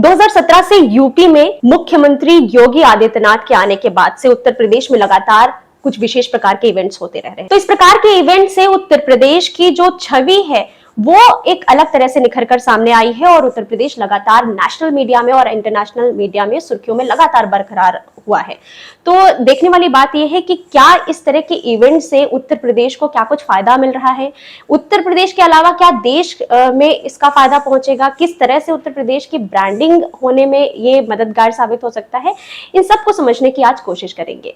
2017 से यूपी में मुख्यमंत्री योगी आदित्यनाथ के आने के बाद से उत्तर प्रदेश में लगातार कुछ विशेष प्रकार के इवेंट्स होते रह रहे हैं। तो इस प्रकार के इवेंट से उत्तर प्रदेश की जो छवि है वो एक अलग तरह से निखर कर सामने आई है और उत्तर प्रदेश लगातार नेशनल मीडिया में और इंटरनेशनल मीडिया में सुर्खियों में लगातार बरकरार हुआ है। तो देखने वाली बात यह है कि क्या इस तरह के इवेंट से उत्तर प्रदेश को क्या कुछ फायदा मिल रहा है, उत्तर प्रदेश के अलावा क्या देश में इसका फायदा पहुंचेगा, किस तरह से उत्तर प्रदेश की ब्रांडिंग होने में ये मददगार साबित हो सकता है, इन सबको समझने की आज कोशिश करेंगे।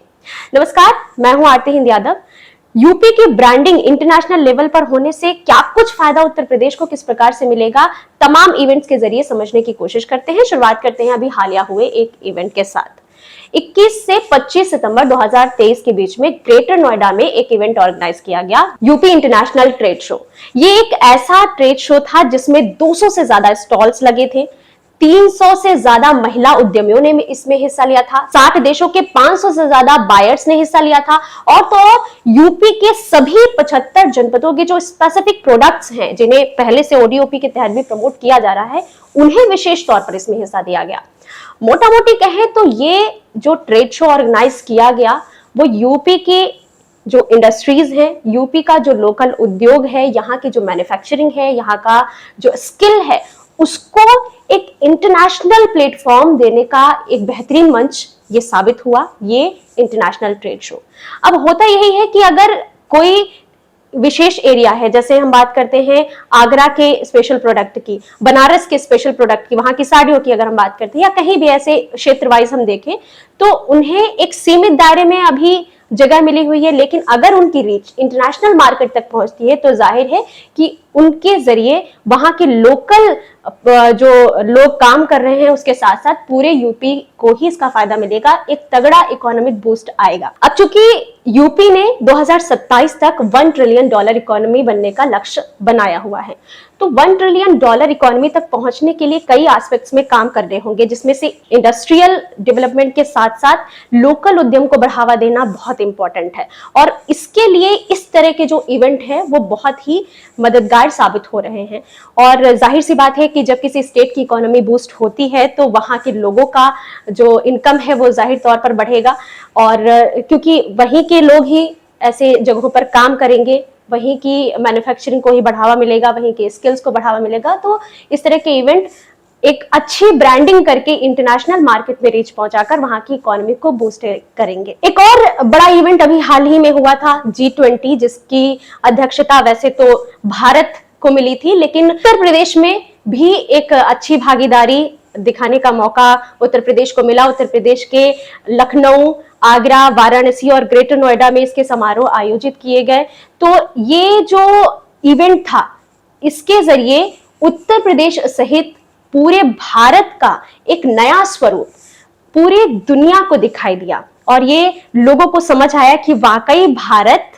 नमस्कार, मैं हूं आरती हिंद यादव। यूपी की ब्रांडिंग इंटरनेशनल लेवल पर होने से क्या कुछ फायदा उत्तर प्रदेश को किस प्रकार से मिलेगा, तमाम इवेंट्स के जरिए समझने की कोशिश करते हैं। शुरुआत करते हैं अभी हालिया हुए एक इवेंट के साथ। 21 से 25 सितंबर 2023 के बीच में ग्रेटर नोएडा में एक इवेंट ऑर्गेनाइज किया गया, यूपी इंटरनेशनल ट्रेड शो। ये एक ऐसा ट्रेड शो था जिसमें 200 से ज्यादा स्टॉल्स लगे थे, 300 से ज्यादा महिला उद्यमियों ने इसमें हिस्सा लिया था, 60 देशों के 500 से ज्यादा बायर्स ने हिस्सा लिया था और तो यूपी के सभी 75 जनपदों के जो स्पेसिफिक प्रोडक्ट्स हैं जिन्हें पहले से ओडीओपी के तहत भी प्रमोट किया जा रहा है, उन्हें विशेष तौर पर इसमें हिस्सा दिया गया। मोटा मोटी कहें तो ये जो ट्रेड शो ऑर्गेनाइज किया गया वो यूपी की जो इंडस्ट्रीज है, यूपी का जो लोकल उद्योग है, यहाँ की जो मैन्युफैक्चरिंग है, यहाँ का जो स्किल है, उसको एक इंटरनेशनल प्लेटफॉर्म देने का एक बेहतरीन मंच ये साबित हुआ, ये इंटरनेशनल ट्रेड शो। अब होता यही है कि अगर कोई विशेष एरिया है, जैसे हम बात करते हैं आगरा के स्पेशल प्रोडक्ट की, बनारस के स्पेशल प्रोडक्ट की, वहां की साड़ियों की अगर हम बात करते हैं, या कहीं भी ऐसे क्षेत्र वाइज हम देखें तो उन्हें एक सीमित दायरे में अभी जगह मिली हुई है, लेकिन अगर उनकी रीच इंटरनेशनल मार्केट तक पहुंचती है तो जाहिर है कि उनके जरिए वहां के लोकल जो लोग काम कर रहे हैं उसके साथ साथ पूरे यूपी को ही इसका फायदा मिलेगा, एक तगड़ा इकोनॉमिक बूस्ट आएगा। अब चूंकि यूपी ने 2027 तक $1 ट्रिलियन इकोनॉमी बनने का लक्ष्य बनाया हुआ है, तो $1 ट्रिलियन इकोनॉमी तक पहुंचने के लिए कई एस्पेक्ट्स में काम करने होंगे, जिसमें से इंडस्ट्रियल डेवलपमेंट के साथ साथ लोकल उद्यम को बढ़ावा देना बहुत इंपॉर्टेंट है और इसके लिए इस तरह के जो इवेंट है वो बहुत ही मददगार साबित हो रहे हैं। और जाहिर सी बात है कि जब किसी स्टेट की इकोनॉमी बूस्ट होती है तो वहां के लोगों का जो इनकम है वो जाहिर तौर पर बढ़ेगा और क्योंकि वहीं के लोग ही ऐसे जगहों पर काम करेंगे, वहीं की मैन्युफैक्चरिंग को ही बढ़ावा मिलेगा, वहीं के स्किल्स को बढ़ावा मिलेगा, तो इस तरह के इवेंट एक अच्छी ब्रांडिंग करके इंटरनेशनल मार्केट में रीच पहुंचाकर वहां की इकोनॉमी को बूस्ट करेंगे। एक और बड़ा इवेंट अभी हाल ही में हुआ था G20, जिसकी अध्यक्षता वैसे तो भारत को मिली थी, लेकिन उत्तर प्रदेश में भी एक अच्छी भागीदारी दिखाने का मौका उत्तर प्रदेश को मिला। उत्तर प्रदेश के लखनऊ, आगरा, वाराणसी और ग्रेटर नोएडा में इसके समारोह आयोजित किए गए। तो ये जो इवेंट था, इसके जरिए उत्तर प्रदेश सहित पूरे भारत का एक नया स्वरूप पूरी दुनिया को दिखाई दिया और ये लोगों को समझ आया कि वाकई भारत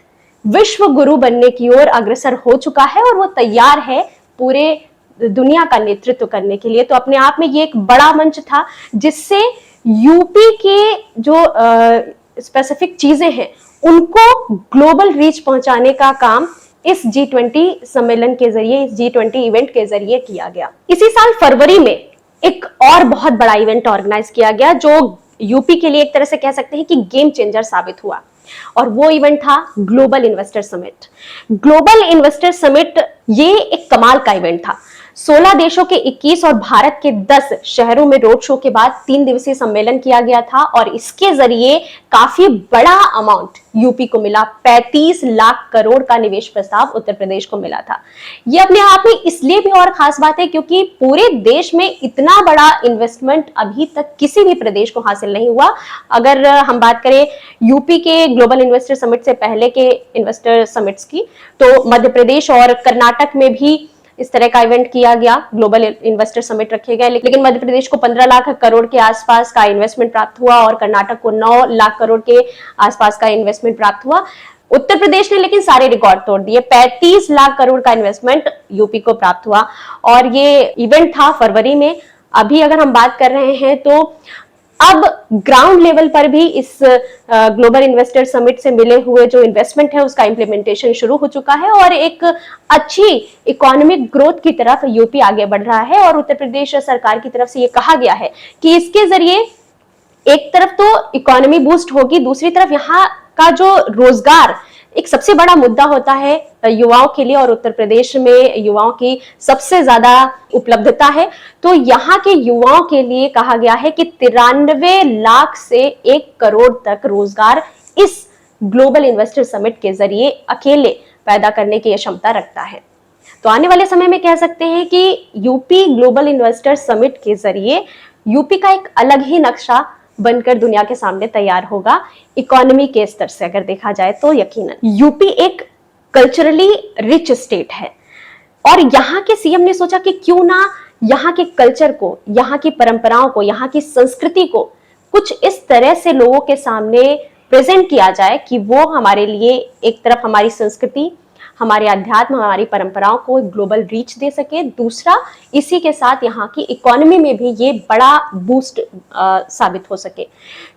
विश्व गुरु बनने की ओर अग्रसर हो चुका है और वो तैयार है पूरे दुनिया का नेतृत्व करने के लिए। तो अपने आप में ये एक बड़ा मंच था जिससे यूपी के जो स्पेसिफिक चीजें हैं उनको ग्लोबल रीच पहुंचाने का काम इस G20 सम्मेलन के जरिए, इस G20 इवेंट के जरिए किया गया। इसी साल फरवरी में एक और बहुत बड़ा इवेंट ऑर्गेनाइज किया गया जो यूपी के लिए एक तरह से कह सकते हैं कि गेम चेंजर साबित हुआ और वो इवेंट था global investor summit. Global investor summit ये एक कमाल का इवेंट था। 16 देशों के 21 और भारत के 10 शहरों में रोड शो के बाद 3 दिवसीय सम्मेलन किया गया था और इसके जरिए काफी बड़ा अमाउंट यूपी को मिला। 35 लाख करोड़ का निवेश प्रस्ताव उत्तर प्रदेश को मिला था। यह अपने आप में इसलिए भी और खास बात है क्योंकि पूरे देश में इतना बड़ा इन्वेस्टमेंट अभी तक किसी भी प्रदेश को हासिल नहीं हुआ। अगर हम बात करें यूपी के ग्लोबल इन्वेस्टर समिट से पहले के इन्वेस्टर समिट्स की, तो मध्य प्रदेश और कर्नाटक में भी इस तरह का इवेंट किया गया, ग्लोबल इन्वेस्टर समिट रखे गए, लेकिन मध्य प्रदेश को 15 लाख करोड़ के आसपास का इन्वेस्टमेंट प्राप्त हुआ और कर्नाटक को 9 लाख करोड़ के आसपास का इन्वेस्टमेंट प्राप्त हुआ। उत्तर प्रदेश ने लेकिन सारे रिकॉर्ड तोड़ दिए। 35 लाख करोड़ का इन्वेस्टमेंट यूपी को प्राप्त हुआ और ये इवेंट था फरवरी में। अभी अगर हम बात कर रहे हैं तो अब ग्राउंड लेवल पर भी इस ग्लोबल इन्वेस्टर समिट से मिले हुए जो इन्वेस्टमेंट है उसका इम्प्लीमेंटेशन शुरू हो चुका है और एक अच्छी इकोनॉमिक ग्रोथ की तरफ यूपी आगे बढ़ रहा है। और उत्तर प्रदेश सरकार की तरफ से ये कहा गया है कि इसके जरिए एक तरफ तो इकोनॉमी बूस्ट होगी, दूसरी तरफ यहाँ का जो रोजगार एक सबसे बड़ा मुद्दा होता है युवाओं के लिए, और उत्तर प्रदेश में युवाओं की सबसे ज्यादा उपलब्धता है। तो यहाँ के युवाओं के लिए कहा गया है कि 93 लाख से 1 करोड़ तक रोजगार इस ग्लोबल इन्वेस्टर समिट के जरिए अकेले पैदा करने की क्षमता रखता है। तो आने वाले समय में कह सकते हैं कि यूपी ग्लोबल इन्वेस्टर समिट के जरिए यूपी का एक अलग ही नक्शा बनकर दुनिया के सामने तैयार होगा। इकोनॉमी के स्तर से अगर देखा जाए तो यकीनन यूपी एक कल्चरली रिच स्टेट है और यहाँ के सीएम ने सोचा कि क्यों ना यहाँ के कल्चर को, यहाँ की परंपराओं को, यहाँ की संस्कृति को कुछ इस तरह से लोगों के सामने प्रेजेंट किया जाए कि वो हमारे लिए एक तरफ हमारी संस्कृति, हमारे अध्यात्म, हमारी परंपराओं को ग्लोबल रीच दे सके, दूसरा इसी के साथ यहाँ की इकोनॉमी में भी ये बड़ा बूस्ट साबित हो सके।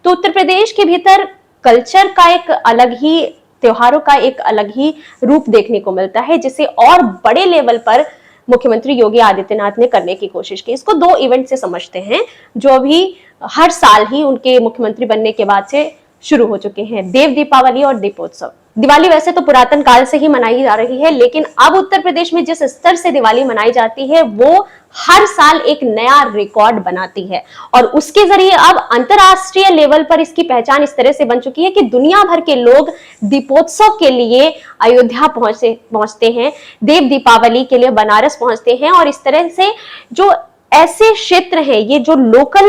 तो उत्तर प्रदेश के भीतर कल्चर का एक अलग ही, त्योहारों का एक अलग ही रूप देखने को मिलता है, जिसे और बड़े लेवल पर मुख्यमंत्री योगी आदित्यनाथ ने करने की कोशिश की। इसको 2 इवेंट से समझते हैं जो अभी हर साल ही उनके मुख्यमंत्री बनने के बाद से शुरू हो चुके हैं, देव दीपावली और दीपोत्सव। दिवाली वैसे तो पुरातन काल से ही मनाई जा रही है, लेकिन अब उत्तर प्रदेश में जिस स्तर से दिवाली मनाई जाती है वो हर साल एक नया रिकॉर्ड बनाती है और उसके जरिए अब अंतरराष्ट्रीय लेवल पर इसकी पहचान इस तरह से बन चुकी है कि दुनिया भर के लोग दीपोत्सव के लिए अयोध्या पहुंचते हैं, देव दीपावली के लिए बनारस पहुंचते हैं। और इस तरह से जो ऐसे क्षेत्र हैं, ये जो लोकल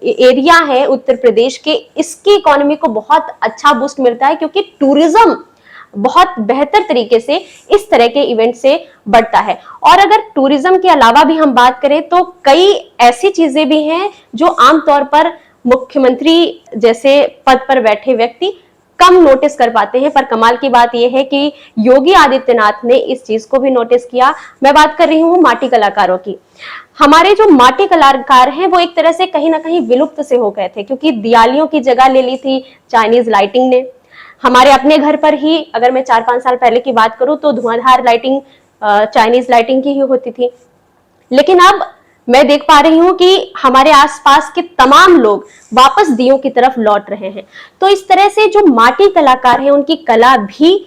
एरिया है उत्तर प्रदेश के, इसकी इकोनॉमी को बहुत अच्छा बूस्ट मिलता है क्योंकि टूरिज्म बहुत बेहतर तरीके से इस तरह के इवेंट से बढ़ता है। और अगर टूरिज्म के अलावा भी हम बात करें तो कई ऐसी चीजें भी हैं जो आमतौर पर मुख्यमंत्री जैसे पद पर बैठे व्यक्ति कम नोटिस कर पाते हैं, पर कमाल की बात यह है कि योगी आदित्यनाथ ने इस चीज को भी नोटिस किया। मैं बात कर रही हूँ माटी कलाकारों की। हमारे जो माटी कलाकार हैं वो एक तरह से कहीं ना कहीं विलुप्त से हो गए थे क्योंकि दिवालियों की जगह ले ली थी चाइनीज लाइटिंग ने। हमारे अपने घर पर ही अगर मैं 4-5 साल पहले की बात करूं तो धुआंधार लाइटिंग चाइनीज लाइटिंग की ही होती थी, लेकिन अब मैं देख पा रही हूं कि हमारे आसपास के तमाम लोग वापस दियों की तरफ लौट रहे हैं। तो इस तरह से जो माटी कलाकार हैं उनकी कला भी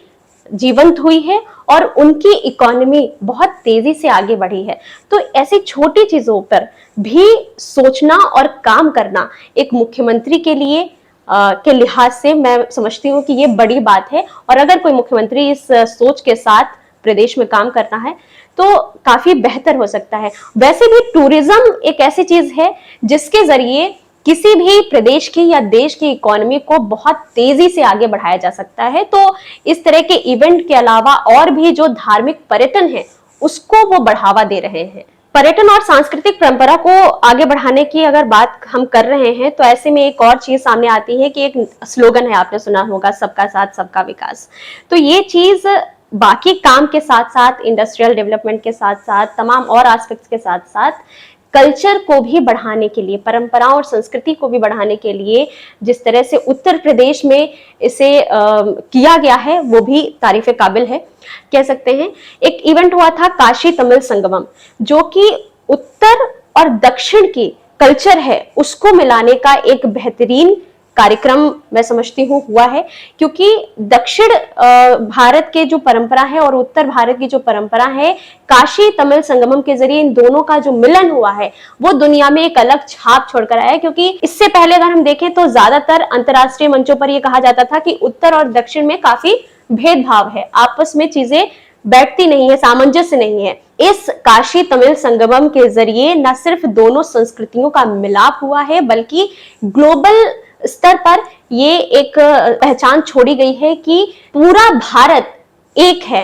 जीवंत हुई है और उनकी इकोनॉमी बहुत तेजी से आगे बढ़ी है। तो ऐसी छोटी चीजों पर भी सोचना और काम करना एक मुख्यमंत्री के लिए के लिहाज से मैं समझती हूँ कि ये बड़ी बात है। और अगर कोई मुख्यमंत्री इस सोच के साथ प्रदेश में काम करना है तो काफी बेहतर हो सकता है। वैसे भी टूरिज्म एक ऐसी चीज है जिसके जरिए किसी भी प्रदेश की या देश की इकोनॉमी को बहुत तेजी से आगे बढ़ाया जा सकता है। तो इस तरह के इवेंट के अलावा और भी जो धार्मिक पर्यटन है उसको वो बढ़ावा दे रहे हैं। पर्यटन और सांस्कृतिक परंपरा को आगे बढ़ाने की अगर बात हम कर रहे हैं तो ऐसे में एक और चीज सामने आती है कि एक स्लोगन है, आपने सुना होगा, सबका साथ सबका विकास। तो ये चीज बाकी काम के साथ साथ, इंडस्ट्रियल डेवलपमेंट के साथ साथ, तमाम और एस्पेक्ट्स के साथ साथ कल्चर को भी बढ़ाने के लिए, परंपराओं और संस्कृति को भी बढ़ाने के लिए जिस तरह से उत्तर प्रदेश में इसे किया गया है वो भी तारीफ काबिल है, कह सकते हैं। एक इवेंट हुआ था काशी तमिल संगमम, जो कि उत्तर और दक्षिण की कल्चर है उसको मिलाने का एक बेहतरीन कार्यक्रम मैं समझती हूँ हुआ है, क्योंकि दक्षिण भारत के जो परंपरा है और उत्तर भारत की जो परंपरा है, काशी तमिल संगमम के जरिए इन दोनों का जो मिलन हुआ है वो दुनिया में एक अलग छाप छोड़कर आया है। क्योंकि इससे पहले अगर हम देखें तो ज्यादातर अंतरराष्ट्रीय मंचों पर यह कहा जाता था कि उत्तर और दक्षिण में काफी भेदभाव है, आपस में चीजें बैठती नहीं है, सामंजस्य नहीं है। इस काशी तमिल संगमम के जरिए न सिर्फ दोनों संस्कृतियों का मिलाप हुआ है बल्कि ग्लोबल स्तर पर ये एक पहचान छोड़ी गई है कि पूरा भारत एक है,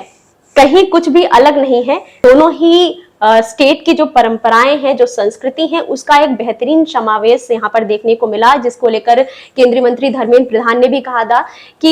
कहीं कुछ भी अलग नहीं है। दोनों ही स्टेट की जो परंपराएं हैं, जो संस्कृति है, उसका एक बेहतरीन समावेश यहाँ पर देखने को मिला, जिसको लेकर केंद्रीय मंत्री धर्मेंद्र प्रधान ने भी कहा था कि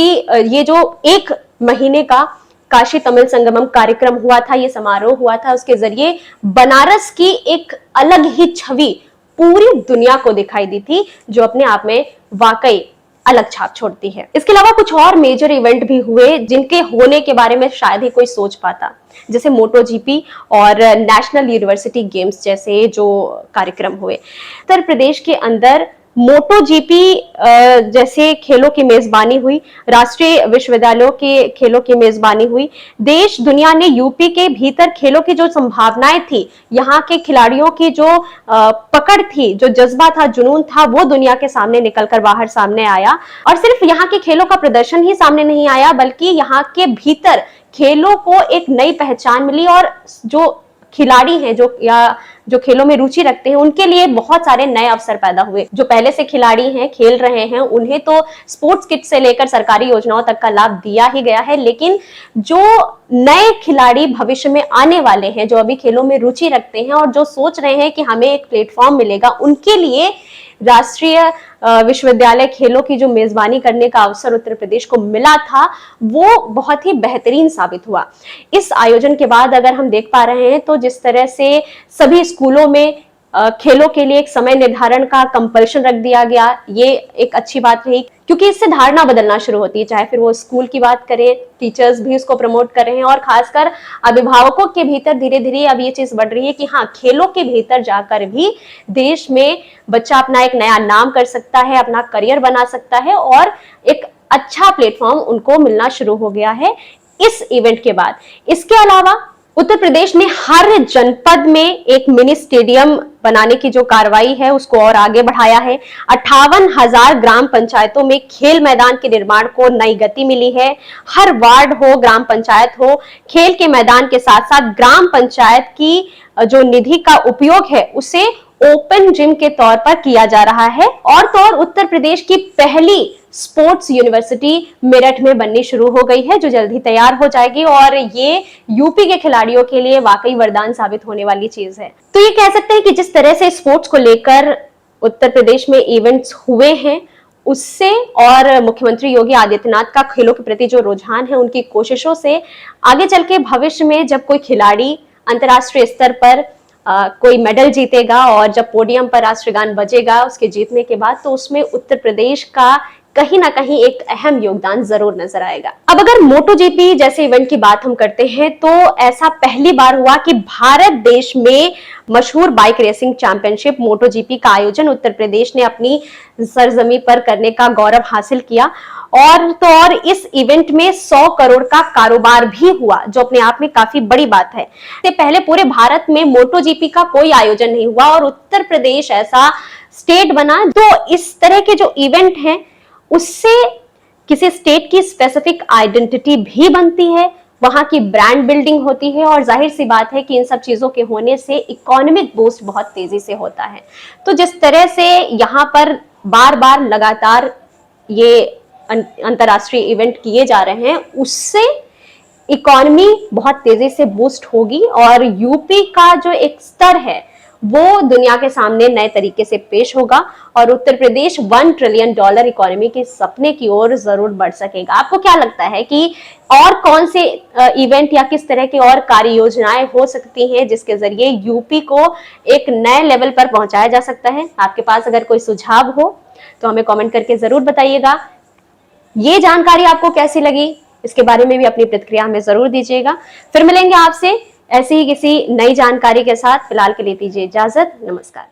ये जो 1 महीने का काशी तमिल संगमम कार्यक्रम हुआ था, ये समारोह हुआ था, उसके जरिए बनारस की एक अलग ही छवि पूरी दुनिया को दिखाई दी थी, जो अपने आप में वाकई अलग छाप छोड़ती है। इसके अलावा कुछ और मेजर इवेंट भी हुए जिनके होने के बारे में शायद ही कोई सोच पाता, जैसे मोटो जीपी और नेशनल यूनिवर्सिटी गेम्स जैसे जो कार्यक्रम हुए। उत्तर प्रदेश के अंदर मोटो जीपी जैसे खेलों की मेजबानी हुई, राष्ट्रीय विश्वविद्यालयों के खेलों की मेजबानी हुई। देश दुनिया ने यूपी के भीतर खेलों की जो संभावनाएं थी, यहाँ के खिलाड़ियों की जो पकड़ थी, जो जज्बा था, जुनून था, वो दुनिया के सामने निकलकर बाहर सामने आया। और सिर्फ यहाँ के खेलों का प्रदर्शन ही सामने नहीं आया, बल्कि यहाँ के भीतर खेलों को एक नई पहचान मिली और जो खिलाड़ी हैं जो खेलों में रुचि रखते हैं, उनके लिए बहुत सारे नए अवसर पैदा हुए। जो पहले से खिलाड़ी हैं, खेल रहे हैं, उन्हें तो स्पोर्ट्स किट से लेकर सरकारी योजनाओं तक का लाभ दिया ही गया है, लेकिन जो नए खिलाड़ी भविष्य में आने वाले हैं, जो अभी खेलों में रुचि रखते हैं और जो सोच रहे हैं कि हमें एक प्लेटफॉर्म मिलेगा, उनके लिए राष्ट्रीय विश्वविद्यालय खेलों की जो मेजबानी करने का अवसर उत्तर प्रदेश को मिला था, वो बहुत ही बेहतरीन साबित हुआ। इस आयोजन के बाद अगर हम देख पा रहे हैं तो जिस तरह से सभी स्कूलों में खेलों के लिए एक समय निर्धारण का कंपल्शन रख दिया गया, ये एक अच्छी बात रही, क्योंकि इससे धारणा बदलना शुरू होती है। चाहे फिर वो स्कूल की बात करें, टीचर्स भी उसको प्रमोट कर रहे हैं और खासकर अभिभावकों के भीतर धीरे धीरे अब ये चीज बढ़ रही है कि हाँ, खेलों के भीतर जाकर भी देश में बच्चा अपना एक नया नाम कर सकता है, अपना करियर बना सकता है और एक अच्छा प्लेटफॉर्म उनको मिलना शुरू हो गया है इस इवेंट के बाद। इसके अलावा उत्तर प्रदेश ने हर जनपद में एक मिनी स्टेडियम बनाने की जो कार्रवाई है उसको और आगे बढ़ाया है। 58,000 ग्राम पंचायतों में खेल मैदान के निर्माण को नई गति मिली है। हर वार्ड हो, ग्राम पंचायत हो, खेल के मैदान के साथ साथ ग्राम पंचायत की जो निधि का उपयोग है उसे ओपन जिम के तौर पर किया जा रहा है। और तो और उत्तर प्रदेश की पहली स्पोर्ट्स यूनिवर्सिटी मेरठ में बननी शुरू हो गई है, जो जल्द ही तैयार हो जाएगी और ये यूपी के खिलाड़ियों के लिए वाकई वरदान साबित होने वाली चीज है। तो ये कह सकते हैं कि जिस तरह से स्पोर्ट्स को लेकर उत्तर प्रदेश में इवेंट्स हुए हैं, उससे और मुख्यमंत्री योगी आदित्यनाथ का खेलों के प्रति जो रुझान है, उनकी कोशिशों से आगे चल के भविष्य में जब कोई खिलाड़ी अंतर्राष्ट्रीय स्तर पर कोई मेडल जीतेगा और जब पोडियम पर राष्ट्रगान बजेगा उसके जीतने के बाद, तो उसमें उत्तर प्रदेश का कहीं ना कहीं एक अहम योगदान जरूर नजर आएगा। अब अगर मोटो जीपी जैसे इवेंट की बात हम करते हैं तो ऐसा पहली बार हुआ कि भारत देश में मशहूर बाइक रेसिंग चैंपियनशिप मोटो जीपी का आयोजन उत्तर प्रदेश ने अपनी सरजमी पर करने का गौरव हासिल किया। और तो और इस इवेंट में 100 करोड़ का कारोबार भी हुआ, जो अपने आप में काफी बड़ी बात है। इससे पहले पूरे भारत में मोटो जीपी का कोई आयोजन नहीं हुआ और उत्तर प्रदेश ऐसा स्टेट बना। तो इस तरह के जो इवेंट हैं उससे किसी स्टेट की स्पेसिफिक आइडेंटिटी भी बनती है, वहां की ब्रांड बिल्डिंग होती है और जाहिर सी बात है कि इन सब चीजों के होने से इकोनॉमिक बूस्ट बहुत तेजी से होता है। तो जिस तरह से यहाँ पर बार बार लगातार ये अंतरराष्ट्रीय इवेंट किए जा रहे हैं, उससे इकोनॉमी बहुत तेजी से बूस्ट होगी और यूपी का जो एक स्तर है वो दुनिया के सामने नए तरीके से पेश होगा और उत्तर प्रदेश $1 ट्रिलियन इकोनॉमी के सपने की ओर जरूर बढ़ सकेगा। आपको क्या लगता है कि और कौन से इवेंट या किस तरह की और कार्य योजनाएं हो सकती हैं जिसके जरिए यूपी को एक नए लेवल पर पहुंचाया जा सकता है? आपके पास अगर कोई सुझाव हो तो हमें कमेंट करके जरूर बताइएगा। ये जानकारी आपको कैसी लगी, इसके बारे में भी अपनी प्रतिक्रिया हमें जरूर दीजिएगा। फिर मिलेंगे आपसे ऐसी ही किसी नई जानकारी के साथ। फिलहाल के लिए दीजिए इजाजत। नमस्कार।